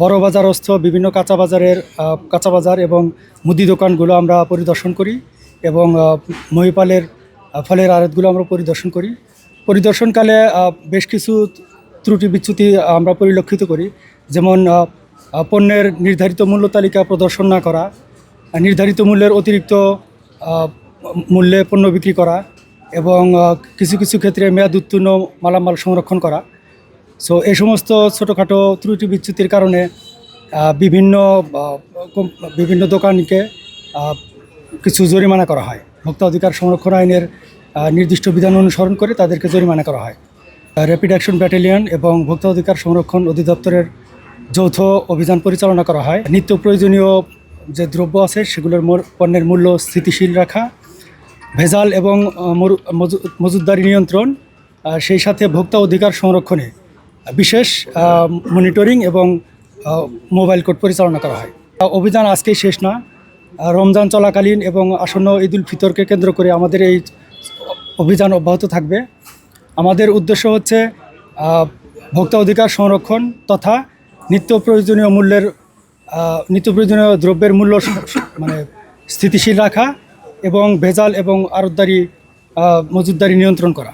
বড় বাজারস্থ বিভিন্ন কাঁচা বাজার এবং মুদি দোকানগুলো আমরা পরিদর্শন করি এবং মহিপালের ফলের আড়তগুলো আমরা পরিদর্শন করি। পরিদর্শনকালে বেশ কিছু ত্রুটি বিচ্যুতি আমরা পরিলক্ষিত করি, যেমন পণ্যের নির্ধারিত মূল্য তালিকা প্রদর্শন না করা, নির্ধারিত মূল্যের অতিরিক্ত মূল্যে পণ্য বিক্রি করা এবং কিছু কিছু ক্ষেত্রে মেয়াদ উত্তীর্ণ মালামাল সংরক্ষণ করা। সো এই সমস্ত ছোটোখাটো ত্রুটি বিচ্যুতির কারণে বিভিন্ন দোকানিকে কিছু জরিমানা করা হয়। ভোক্তা অধিকার সংরক্ষণ আইনের নির্দিষ্ট বিধান অনুসরণ করে তাদেরকে জরিমানা করা হয়। র্যাপিড অ্যাকশন ব্যাটালিয়ন এবং ভোক্তা অধিকার সংরক্ষণ অধিদপ্তরের যৌথ অভিযান পরিচালনা করা হয়। নিত্য প্রয়োজনীয় যে দ্রব্য আছে সেগুলোর পণ্যের মূল্য স্থিতিশীল রাখা, ভেজাল এবং মজুতদারি নিয়ন্ত্রণ, সেই সাথে ভোক্তা অধিকার সংরক্ষণে বিশেষ মনিটরিং এবং মোবাইল কোর্ট পরিচালনা করা হয়। অভিযান আজকেই শেষ না, রমজান চলাকালীন এবং আসন্ন ঈদ উল ফিতরকে কেন্দ্র করে আমাদের এই অভিযান অব্যাহত থাকবে। আমাদের উদ্দেশ্য হচ্ছে ভোক্তা অধিকার সংরক্ষণ তথা নিত্য প্রয়োজনীয় দ্রব্যের মূল্য স্থিতিশীল রাখা এবং ভেজাল এবং মজুতদারি নিয়ন্ত্রণ করা।